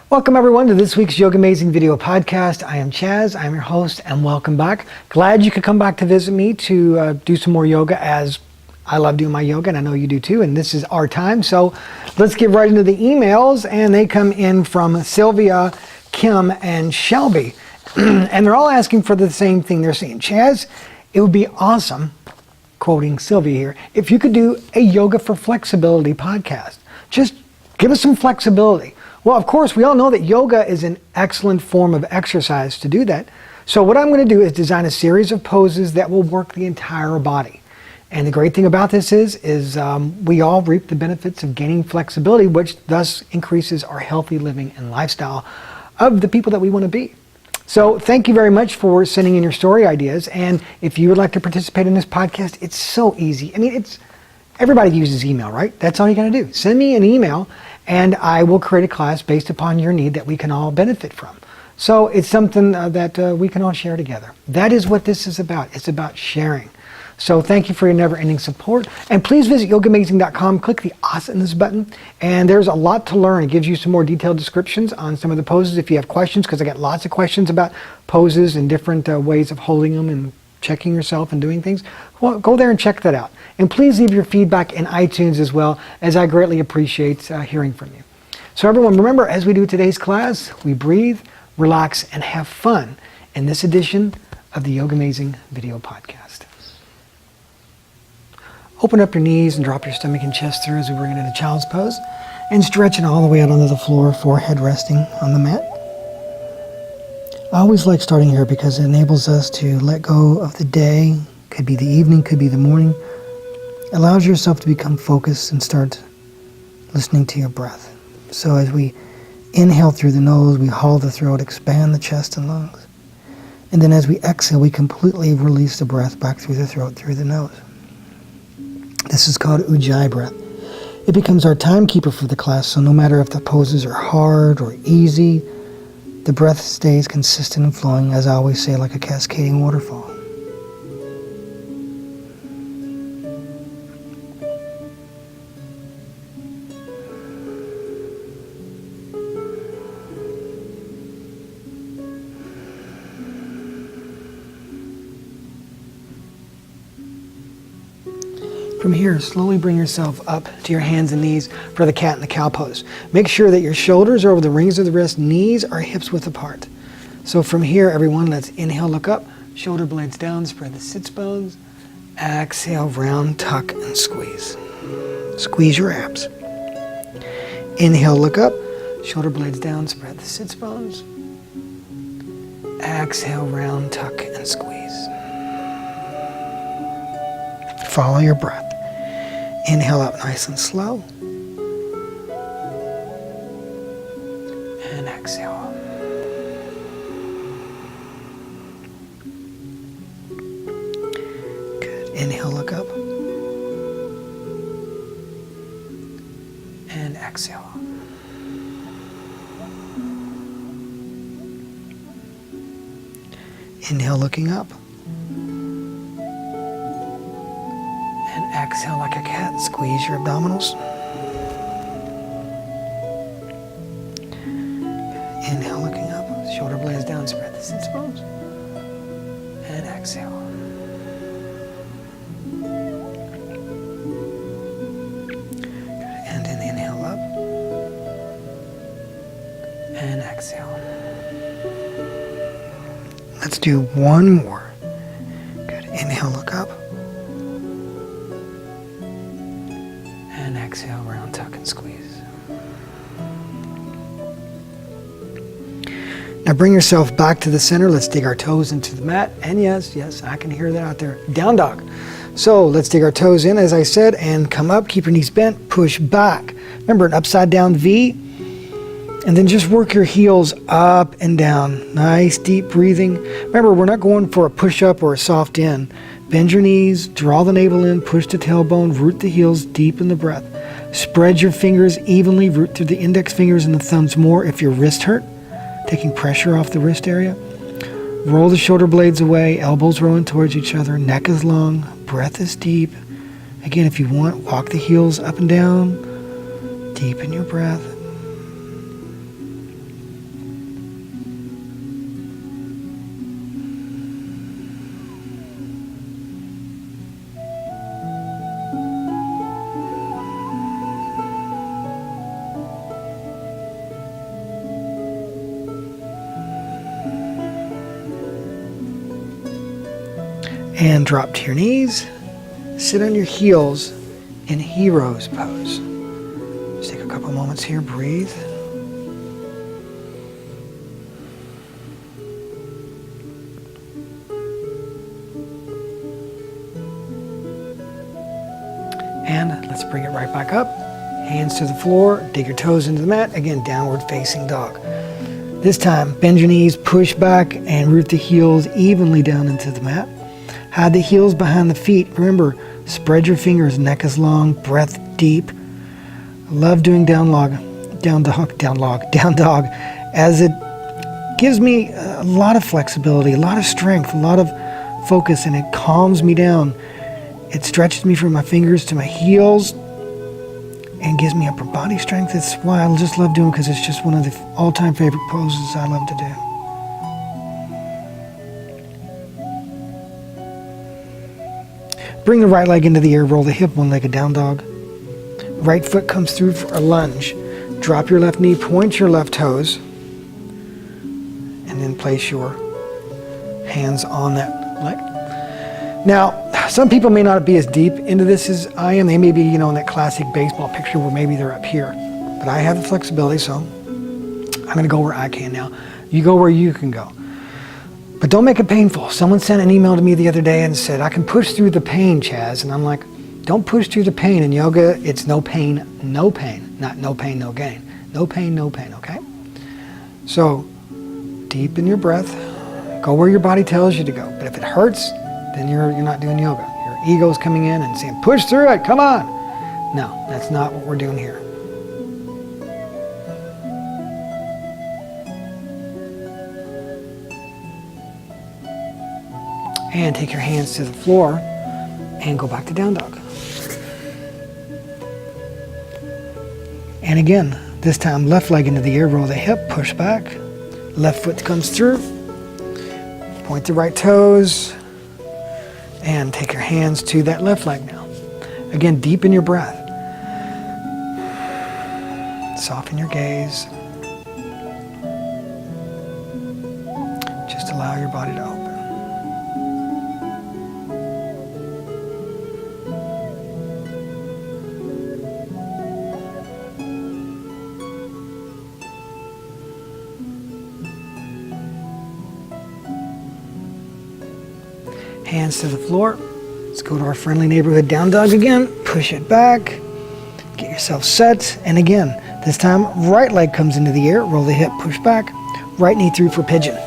Welcome everyone to this week's Yoga Amazing video podcast. I am Chaz, I'm your host, and welcome back. Glad you could come back to visit me to do some more yoga, as I love doing my yoga and I know you do too, and this is our time. So let's get right into the emails, and they come in from Sylvia, Kim, and Shelby. And they're all asking for the same thing. They're saying, Chaz, it would be awesome, quoting Sylvia here, if you could do a Yoga for Flexibility podcast. Just give us some flexibility. Well, of course, we all know that yoga is an excellent form of exercise to do that. So what I'm going to do is design a series of poses that will work the entire body. And the great thing about this is we all reap the benefits of gaining flexibility, which thus increases our healthy living and lifestyle of the people that we want to be. So thank you very much for sending in your story ideas. And if you would like to participate in this podcast, it's so easy. I mean, everybody uses email, right? That's all you got to do. Send me an email and I will create a class based upon your need that we can all benefit from. So it's something that we can all share together. That is what this is about. It's about sharing. So thank you for your never-ending support. And please visit yogaamazing.com, click the Awesomeness button, and there's a lot to learn. It gives you some more detailed descriptions on some of the poses if you have questions, because I get lots of questions about poses and different ways of holding them and checking yourself and doing things. Well, go there and check that out. And please leave your feedback in iTunes as well, as I greatly appreciate hearing from you. So everyone, remember, as we do today's class, we breathe, relax, and have fun in this edition of the Yoga Amazing video podcast. Open up your knees and drop your stomach and chest through as we bring it into child's pose, and stretch it all the way out onto the floor, forehead resting on the mat. I always like starting here because it enables us to let go of the day. Could be the evening, could be the morning. Allows yourself to become focused and start listening to your breath. So as we inhale through the nose, we haul the throat, expand the chest and lungs. And then as we exhale, we completely release the breath back through the throat, through the nose. This is called Ujjayi breath. It becomes our timekeeper for the class, so no matter if the poses are hard or easy, the breath stays consistent and flowing, as I always say, like a cascading waterfall. From here, slowly bring yourself up to your hands and knees for the cat and the cow pose. Make sure that your shoulders are over the rings of the wrist, knees are hips width apart. So from here, everyone, let's inhale, look up, shoulder blades down, spread the sits bones. Exhale, round, tuck, and squeeze. Squeeze your abs. Inhale, look up, shoulder blades down, spread the sits bones. Exhale, round, tuck, and squeeze. Follow your breath. Inhale up nice and slow. And exhale. Good. Inhale, look up. And exhale. Inhale, looking up. Exhale like a cat, squeeze your abdominals. Inhale, looking up, shoulder blades down, spread the sits bones. And exhale. Good. And then inhale up. And exhale. Let's do one more. Good. Inhale, look up. And exhale, round, tuck, and squeeze. Now bring yourself back to the center. Let's dig our toes into the mat. And yes, I can hear that out there. Down dog. So let's dig our toes in, as I said, and come up. Keep your knees bent. Push back. Remember, an upside down V. And then just work your heels up and down. Nice, deep breathing. Remember, we're not going for a push-up or a soft in. Bend your knees, draw the navel in, push the tailbone, root the heels, deepen the breath. Spread your fingers evenly, root through the index fingers and the thumbs more if your wrist hurt, taking pressure off the wrist area. Roll the shoulder blades away, elbows rolling towards each other, neck is long, breath is deep. Again, if you want, walk the heels up and down, deepen your breath. And drop to your knees. Sit on your heels in hero's pose. Just take a couple moments here, breathe. And let's bring it right back up. Hands to the floor, dig your toes into the mat. Again, downward facing dog. This time, bend your knees, push back, and root the heels evenly down into the mat. Hide the heels behind the feet. Remember, spread your fingers, neck is long, breath deep. I love doing down dog, as it gives me a lot of flexibility, a lot of strength, a lot of focus, and it calms me down. It stretches me from my fingers to my heels and gives me upper body strength. It's why I just love doing it, because it's just one of the all-time favorite poses I love to do. Bring the right leg into the air, roll the hip, one-legged down dog. Right foot comes through for a lunge. Drop your left knee, point your left toes, and then place your hands on that leg. Now, some people may not be as deep into this as I am. They may be, in that classic baseball picture where maybe they're up here. But I have the flexibility, so I'm going to go where I can now. You go where you can go. But don't make it painful. Someone sent an email to me the other day and said, I can push through the pain, Chaz. And I'm like, don't push through the pain. In yoga, it's no pain, no pain. Not no pain, no gain. No pain, okay? So, deepen your breath. Go where your body tells you to go. But if it hurts, then you're not doing yoga. Your ego's coming in and saying, push through it, come on. No, that's not what we're doing here. And take your hands to the floor and go back to down dog. And again, this time left leg into the air, roll the hip, push back. Left foot comes through. Point the right toes. And take your hands to that left leg now. Again, deepen your breath. Soften your gaze. Just allow your body to open. Hands to the floor. Let's go to our friendly neighborhood down dog again. Push it back. Get yourself set. And again, this time right leg comes into the air. Roll the hip, push back. Right knee through for pigeon.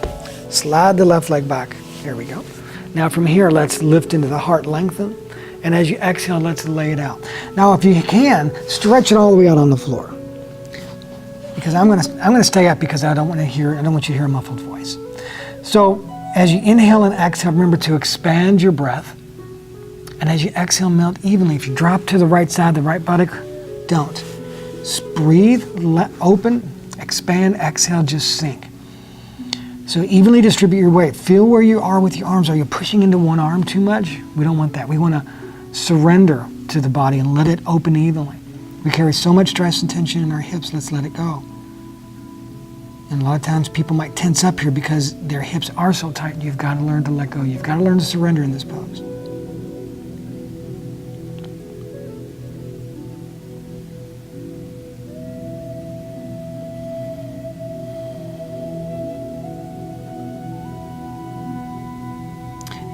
Slide the left leg back. There we go. Now from here, let's lift into the heart, lengthen. And as you exhale, let's lay it out. Now if you can, stretch it all the way out on the floor. Because I'm gonna stay up because I don't want you to hear a muffled voice. So as you inhale and exhale, remember to expand your breath. And as you exhale, melt evenly. If you drop to the right side, the right buttock, don't. Just breathe, open, expand, exhale, just sink. So evenly distribute your weight. Feel where you are with your arms. Are you pushing into one arm too much? We don't want that. We want to surrender to the body and let it open evenly. We carry so much stress and tension in our hips, let's let it go. And a lot of times people might tense up here because their hips are so tight. You've got to learn to let go. You've got to learn to surrender in this pose.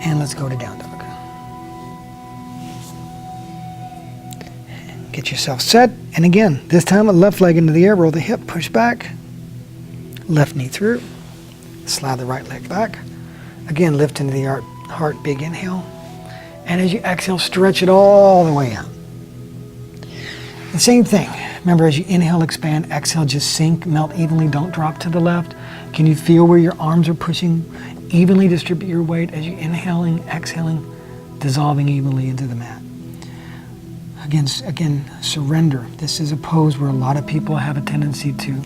And let's go to down dog. Get yourself set. And again, this time a left leg into the air, roll the hip, push back. Left knee through, slide the right leg back. Again, lift into the heart, big inhale. And as you exhale, stretch it all the way out. The same thing. Remember, as you inhale, expand, exhale, just sink, melt evenly, don't drop to the left. Can you feel where your arms are pushing? Evenly distribute your weight as you inhaling, exhaling, dissolving evenly into the mat. Again, surrender. This is a pose where a lot of people have a tendency to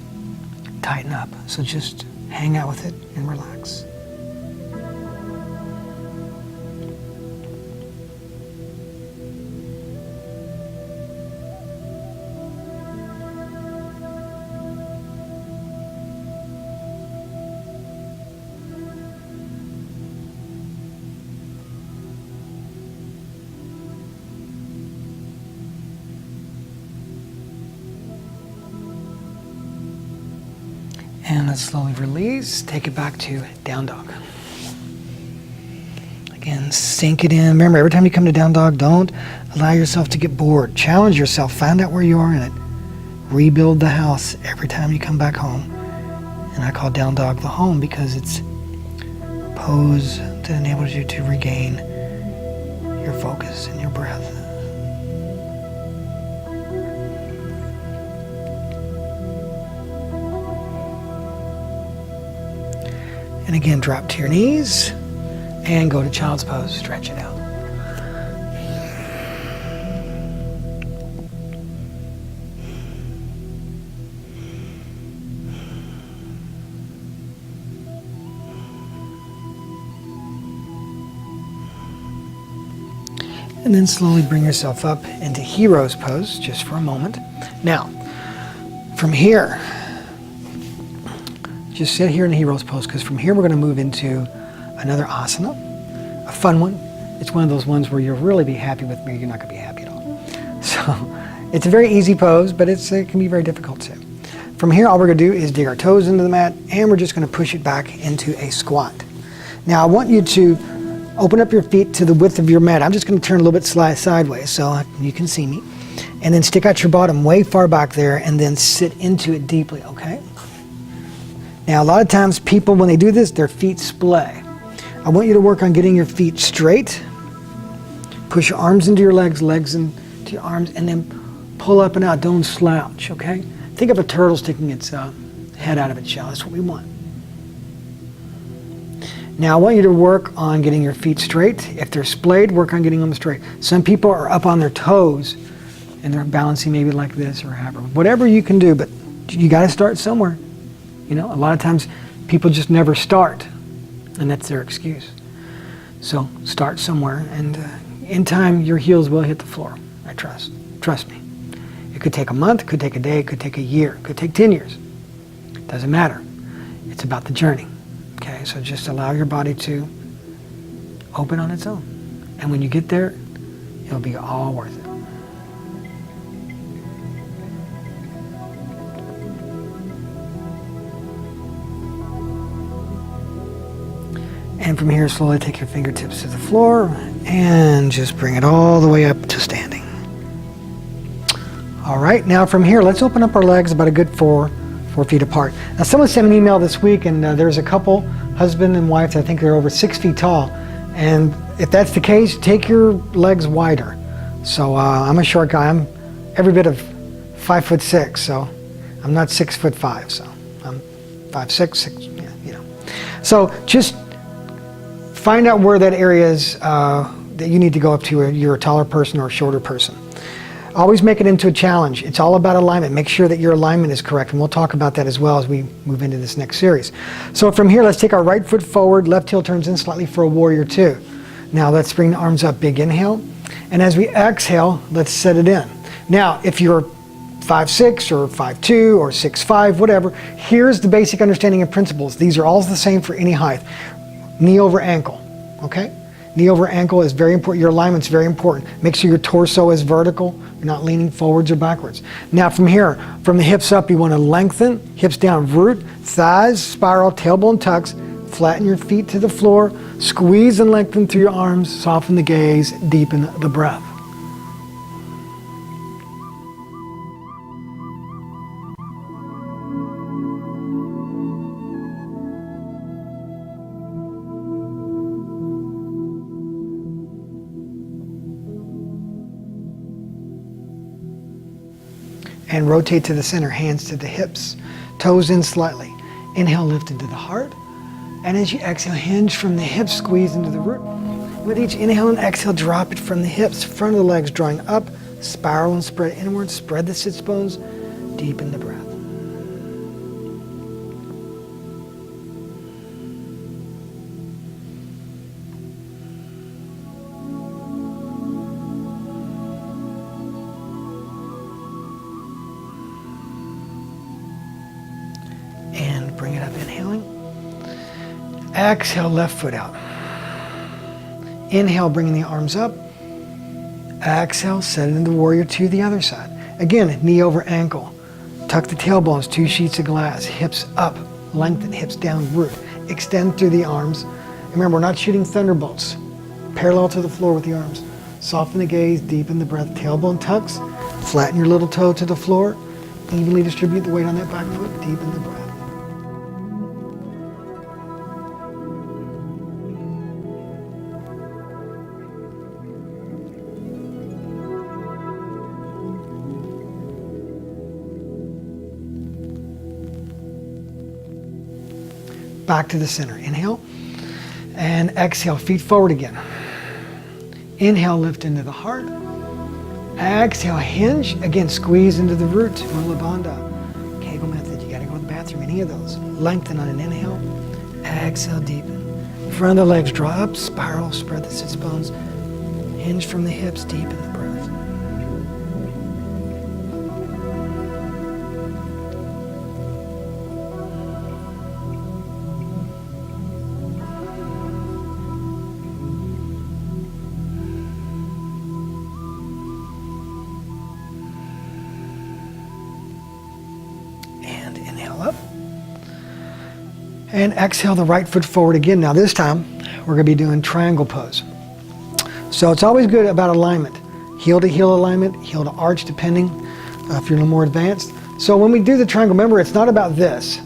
tighten up. So just hang out with it and relax. And let's slowly release. Take it back to down dog. Again, sink it in. Remember, every time you come to down dog, don't allow yourself to get bored. Challenge yourself. Find out where you are in it. Rebuild the house every time you come back home. And I call down dog the home because it's a pose that enables you to regain your focus and your breath. And again, drop to your knees and go to child's pose. Stretch it out. And then slowly bring yourself up into hero's pose just for a moment. Now, from here, just sit here in hero's pose, because from here we're going to move into another asana, a fun one. It's one of those ones where you'll really be happy with me, you're not going to be happy at all. So it's a very easy pose, but it can be very difficult too. From here, all we're going to do is dig our toes into the mat, and we're just going to push it back into a squat. Now I want you to open up your feet to the width of your mat. I'm just going to turn a little bit sideways so you can see me. And then stick out your bottom way far back there and then sit into it deeply, okay? Now, a lot of times people, when they do this, their feet splay. I want you to work on getting your feet straight. Push your arms into your legs, legs into your arms, and then pull up and out. Don't slouch, okay? Think of a turtle sticking its head out of its shell. That's what we want. Now, I want you to work on getting your feet straight. If they're splayed, work on getting them straight. Some people are up on their toes and they're balancing maybe like this or whatever you can do, but you got to start somewhere. You know, a lot of times people just never start, and that's their excuse. So start somewhere, and in time your heels will hit the floor. I trust. Trust me. It could take a month, it could take a day, it could take a year, it could take 10 years. Doesn't matter. It's about the journey. Okay, so just allow your body to open on its own. And when you get there, it'll be all worth it. And from here, slowly take your fingertips to the floor and just bring it all the way up to standing. All right, now from here, let's open up our legs about a good 4 feet apart. Now, someone sent an email this week, and there's a couple, husband and wife, I think they're over 6 feet tall. And if that's the case, take your legs wider. So I'm a short guy. I'm every bit of 5'6", so I'm not 6'5", so I'm 5'6", yeah, you know. So just find out where that area is that you need to go up to. You're a taller person or a shorter person. Always make it into a challenge. It's all about alignment. Make sure that your alignment is correct, and we'll talk about that as well as we move into this next series. So from here, let's take our right foot forward, left heel turns in slightly for a warrior two. Now let's bring the arms up, big inhale. And as we exhale, let's set it in. Now, if you're 5'6", or 5'2", or 6'5", whatever, here's the basic understanding and principles. These are all the same for any height. Knee over ankle, okay? Knee over ankle is very important. Your alignment's very important. Make sure your torso is vertical. You're not leaning forwards or backwards. Now from here, from the hips up, you want to lengthen, hips down, root, thighs, spiral, tailbone tucks, flatten your feet to the floor, squeeze and lengthen through your arms, soften the gaze, deepen the breath. And rotate to the center, hands to the hips, toes in slightly. Inhale, lift into the heart. And as you exhale, hinge from the hips, squeeze into the root. With each inhale and exhale, drop it from the hips, front of the legs drawing up, spiral and spread inward, spread the sits bones, deepen the breath. Bring it up, inhaling. Exhale, left foot out. Inhale, bringing the arms up. Exhale, set it into warrior two, the other side. Again, knee over ankle. Tuck the tailbones, 2 sheets of glass, hips up, lengthen, hips down, root. Extend through the arms. Remember, we're not shooting thunderbolts. Parallel to the floor with the arms. Soften the gaze, deepen the breath, tailbone tucks. Flatten your little toe to the floor. Evenly distribute the weight on that back foot, deepen the breath. Back to the center. Inhale and exhale. Feet forward again. Inhale, lift into the heart. Exhale, hinge. Again, squeeze into the root. Mula Bandha. Kegel method. You got to go to the bathroom. Any of those. Lengthen on an inhale. Exhale, deepen. Front of the legs draw up. Spiral. Spread the sits bones. Hinge from the hips. Deepen the breath. Inhale up. And exhale the right foot forward again. Now this time, we're going to be doing triangle pose. So it's always good about alignment. Heel to heel alignment, heel to arch depending if you're a little more advanced. So when we do the triangle, remember it's not about this.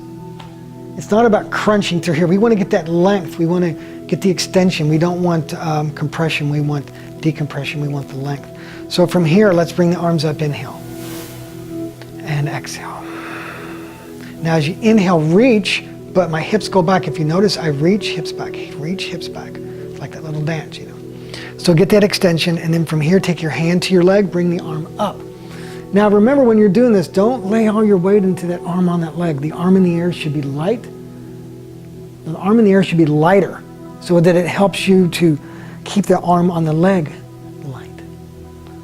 It's not about crunching through here. We want to get that length. We want to get the extension. We don't want compression. We want decompression. We want the length. So from here, let's bring the arms up. Inhale. And exhale. Now as you inhale, reach, but my hips go back. If you notice, I reach, hips back, reach, hips back. It's like that little dance, you know. So get that extension, and then from here, take your hand to your leg, bring the arm up. Now remember, when you're doing this, don't lay all your weight into that arm on that leg. The arm in the air should be light. The arm in the air should be lighter, so that it helps you to keep the arm on the leg light.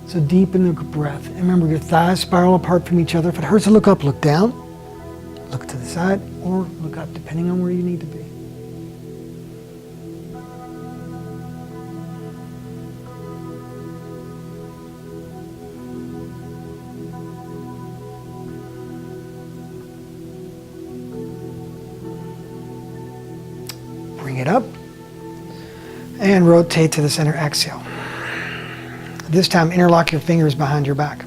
So deepen the breath. And remember, your thighs spiral apart from each other. If it hurts to look up, look down. Look to the side or look up, depending on where you need to be. Bring it up and rotate to the center. Exhale. This time, interlock your fingers behind your back.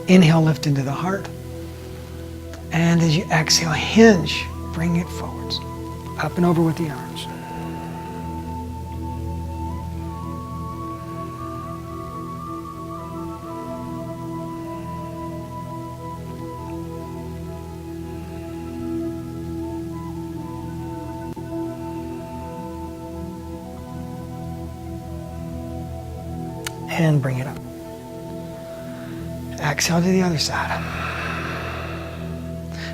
Inhale, lift into the heart. And as you exhale, hinge, bring it forwards, up and over with the arms. And bring it up. Exhale to the other side.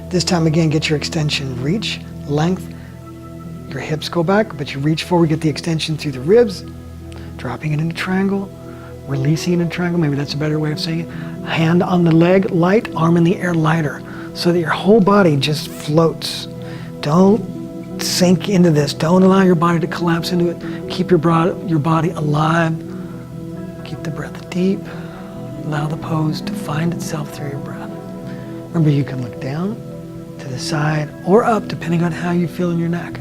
This time again, get your extension, reach, length. Your hips go back, but you reach forward, get the extension through the ribs, dropping it into triangle, releasing it in triangle. Maybe that's a better way of saying it. Hand on the leg, light, arm in the air, lighter, so that your whole body just floats. Don't sink into this. Don't allow your body to collapse into it. Keep your body alive. Keep the breath deep. Allow the pose to find itself through your breath. Remember, you can look down, to the side, or up, depending on how you feel in your neck.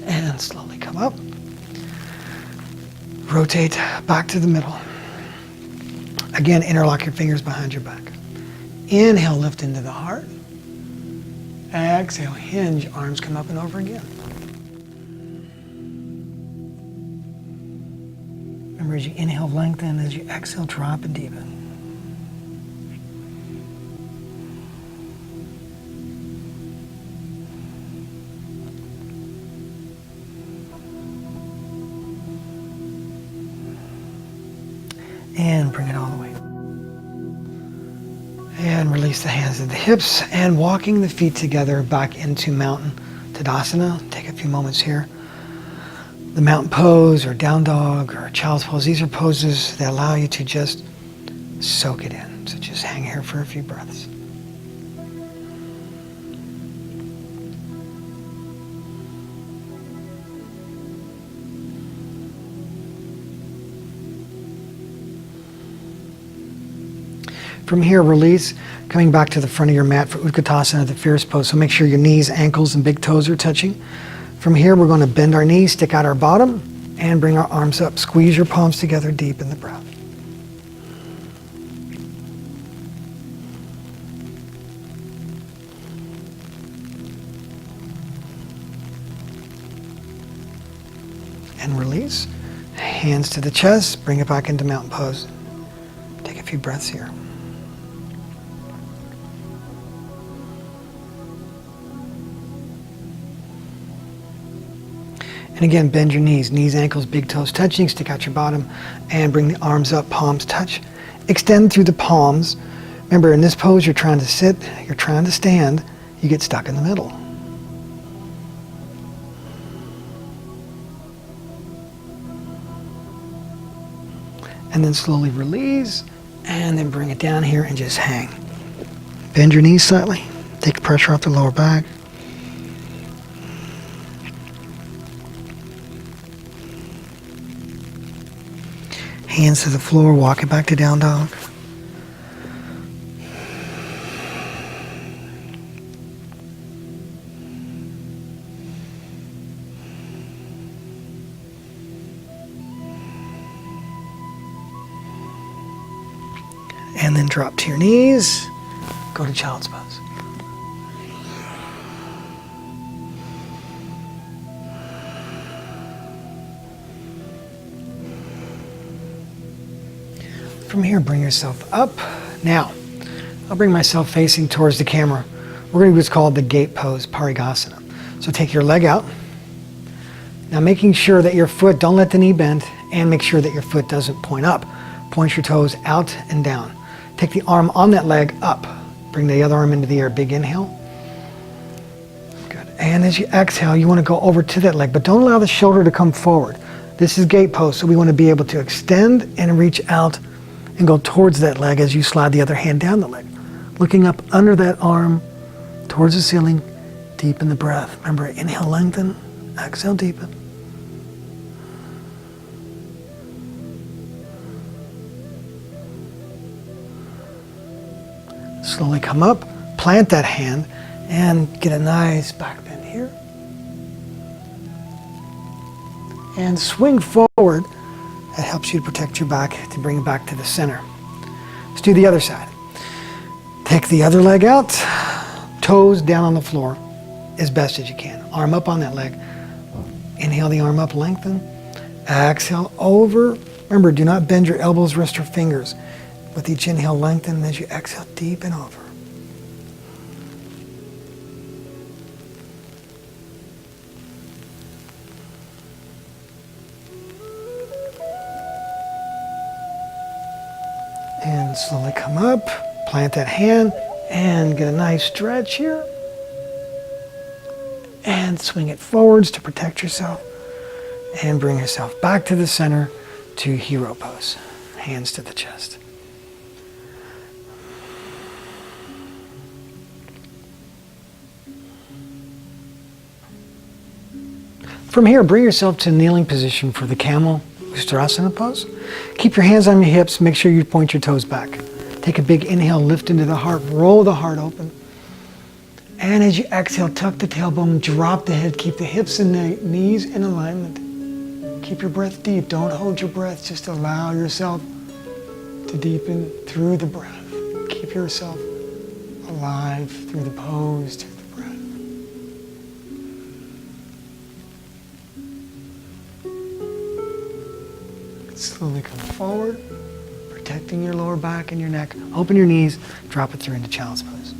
And slowly come up. Rotate back to the middle. Again, interlock your fingers behind your back. Inhale, lift into the heart. Exhale, hinge, arms come up and over again. Remember, as you inhale, lengthen. As you exhale, drop and deepen. And bring it all the way. And release the hands at the hips and walking the feet together back into mountain Tadasana. Take a few moments here. The mountain pose or down dog or child's pose, these are poses that allow you to just soak it in. So just hang here for a few breaths. From here, release, coming back to the front of your mat for Utkatasana, the fierce pose. So make sure your knees, ankles, and big toes are touching. From here, we're going to bend our knees, stick out our bottom, and bring our arms up. Squeeze your palms together, deep in the breath. And release. Hands to the chest, bring it back into mountain pose. Take a few breaths here. And again, bend your knees, ankles, big toes touching, stick out your bottom, and bring the arms up, palms touch. Extend through the palms. Remember, in this pose, you're trying to sit, you're trying to stand, you get stuck in the middle. And then slowly release, and then bring it down here and just hang. Bend your knees slightly, take the pressure off the lower back. Hands to the floor, walk it back to down dog. And then drop to your knees, go to child's pose. From here, bring yourself up. Now, I'll bring myself facing towards the camera. We're going to do what's called the gate pose, Parigasana. So take your leg out. Now making sure that your foot, don't let the knee bend, and make sure that your foot doesn't point up. Point your toes out and down. Take the arm on that leg up. Bring the other arm into the air. Big inhale. Good. And as you exhale, you want to go over to that leg, but don't allow the shoulder to come forward. This is gate pose, so we want to be able to extend and reach out and go towards that leg as you slide the other hand down the leg. Looking up under that arm, towards the ceiling, deepen the breath. Remember, inhale, lengthen, exhale, deepen. Slowly come up, plant that hand, and get a nice back bend here. And swing forward. That helps you to protect your back, to bring it back to the center. Let's do the other side. Take the other leg out, toes down on the floor as best as you can. Arm up on that leg. Inhale the arm up, lengthen. Exhale over. Remember, do not bend your elbows, wrists, or fingers. With each inhale, lengthen, and as you exhale, deepen over. And slowly come up, plant that hand, and get a nice stretch here. And swing it forwards to protect yourself. And bring yourself back to the center to hero pose. Hands to the chest. From here, bring yourself to kneeling position for the camel Uttanasana pose. Keep your hands on your hips. Make sure you point your toes back. Take a big inhale, lift into the heart, roll the heart open. And as you exhale, tuck the tailbone, drop the head, keep the hips and the knees in alignment. Keep your breath deep. Don't hold your breath. Just allow yourself to deepen through the breath. Keep yourself alive through the pose, through the breath. Slowly come forward, protecting your lower back and your neck. Open your knees, drop it through into child's pose.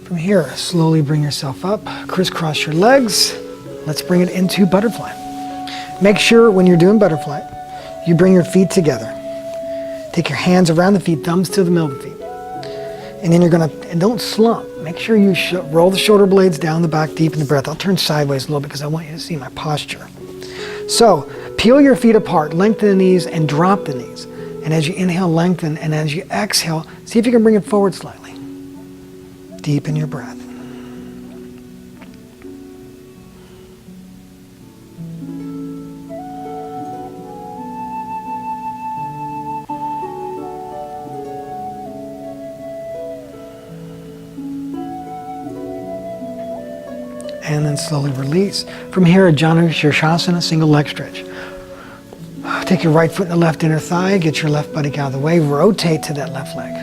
From here, slowly bring yourself up, crisscross your legs. Let's bring it into butterfly. Make sure when you're doing butterfly, you bring your feet together. Take your hands around the feet, thumbs to the middle of the feet. And then you're gonna, and don't slump. Make sure you roll the shoulder blades down the back, deep in the breath. I'll turn sideways a little bit because I want you to see my posture. So, peel your feet apart, lengthen the knees, and drop the knees. And as you inhale, lengthen, and as you exhale, see if you can bring it forward slightly. Deepen your breath. And then slowly release. From here, Janu Shirshasana, single leg stretch. Take your right foot in the left inner thigh, get your left buttock out of the way, rotate to that left leg.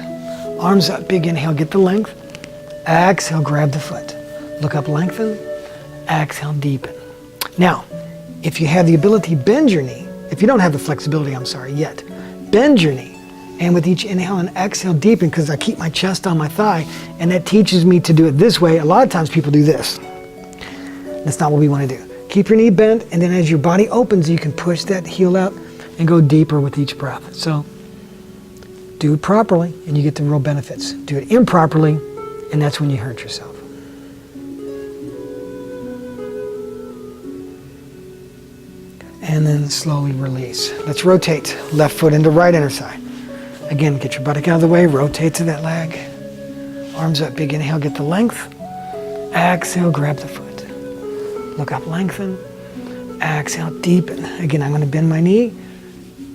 Arms up, big inhale, get the length. Exhale, grab the foot. Look up, lengthen. Exhale, deepen. Now, if you have the ability, bend your knee. If you don't have the flexibility, yet. Bend your knee. And with each inhale and exhale, deepen, because I keep my chest on my thigh, and that teaches me to do it this way. A lot of times people do this. That's not what we want to do. Keep your knee bent, and then as your body opens, you can push that heel out and go deeper with each breath. So do it properly, and you get the real benefits. Do it improperly, and that's when you hurt yourself. And then slowly release. Let's rotate. Left foot into right inner thigh. Again, get your buttock out of the way, rotate to that leg. Arms up, big inhale, get the length. Exhale, grab the foot. Look up, lengthen. Exhale, deepen. Again, I'm going to bend my knee.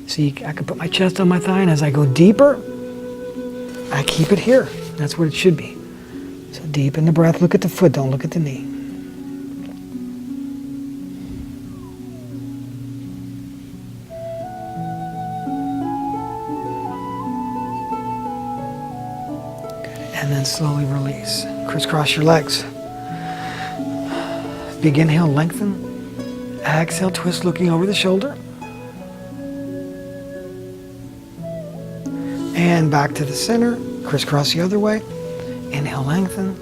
See, I can put my chest on my thigh, and as I go deeper, I keep it here. That's where it should be. So deepen the breath. Look at the foot, don't look at the knee. And then slowly release. Crisscross your legs. Big inhale, lengthen. Exhale, twist, looking over the shoulder. And back to the center. Crisscross the other way. Inhale, lengthen.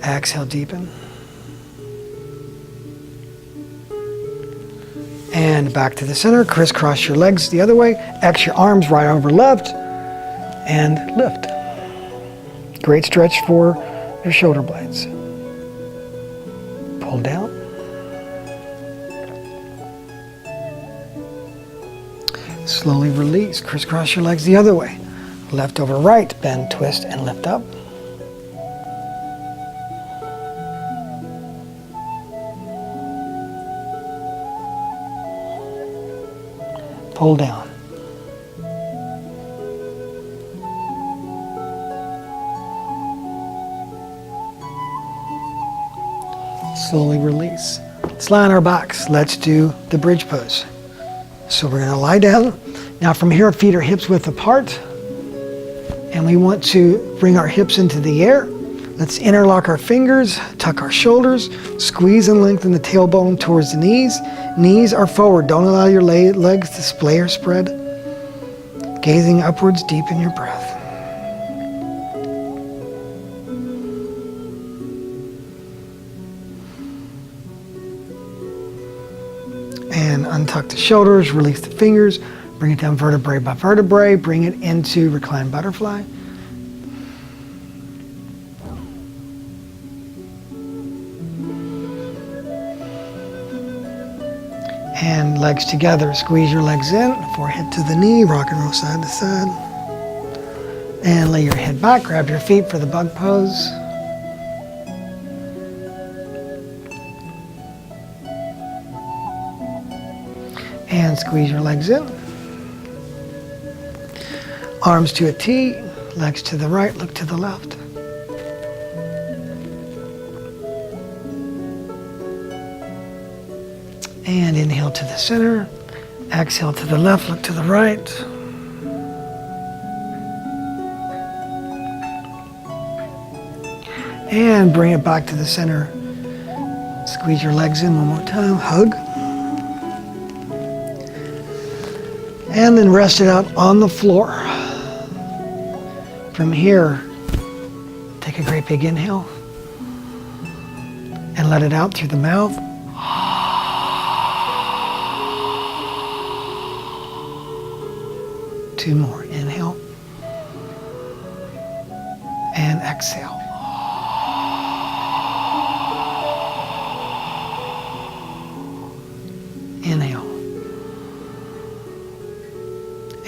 Exhale, deepen. And back to the center. Crisscross your legs the other way. X your arms right over left. And lift. Great stretch for your shoulder blades. Pull down. Slowly release. Crisscross your legs the other way. Left over right. Bend, twist, and lift up. Pull down. Slowly release. Let's lie on our backs. Let's do the bridge pose. So we're going to lie down. Now from here, feet are hips width apart. And we want to bring our hips into the air. Let's interlock our fingers, tuck our shoulders, squeeze and lengthen the tailbone towards the knees. Knees are forward. Don't allow your legs to splay or spread. Gazing upwards, deepen your breath. And untuck the shoulders, release the fingers, bring it down vertebrae by vertebrae, bring it into reclined butterfly. And legs together, squeeze your legs in, forehead to the knee, rock and roll side to side. And lay your head back, grab your feet for the bug pose. And squeeze your legs in. Arms to a T, legs to the right, look to the left. And inhale to the center, exhale to the left, look to the right. And bring it back to the center. Squeeze your legs in one more time, hug. And then rest it out on the floor. From here, take a great big inhale and let it out through the mouth. Two more. Inhale and exhale. Inhale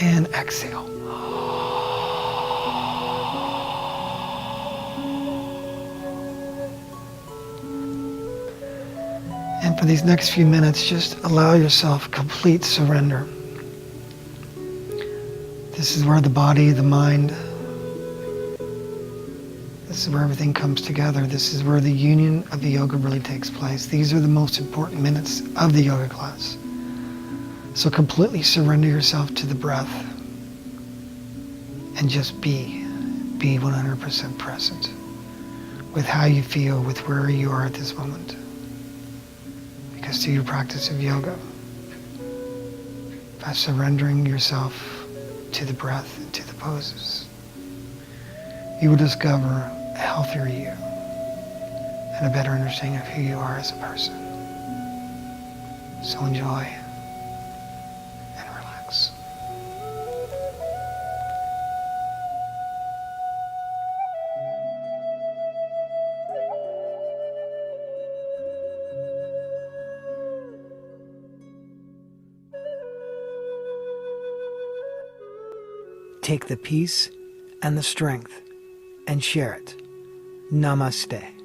and exhale. And for these next few minutes, just allow yourself complete surrender. This is where the body, the mind, this is where everything comes together. This is where the union of the yoga really takes place. These are the most important minutes of the yoga class. So completely surrender yourself to the breath and just be 100% present with how you feel, with where you are at this moment. Because through your practice of yoga, by surrendering yourself to the breath and to the poses, you will discover a healthier you and a better understanding of who you are as a person. So enjoy and relax. Take the peace and the strength and share it. Namaste.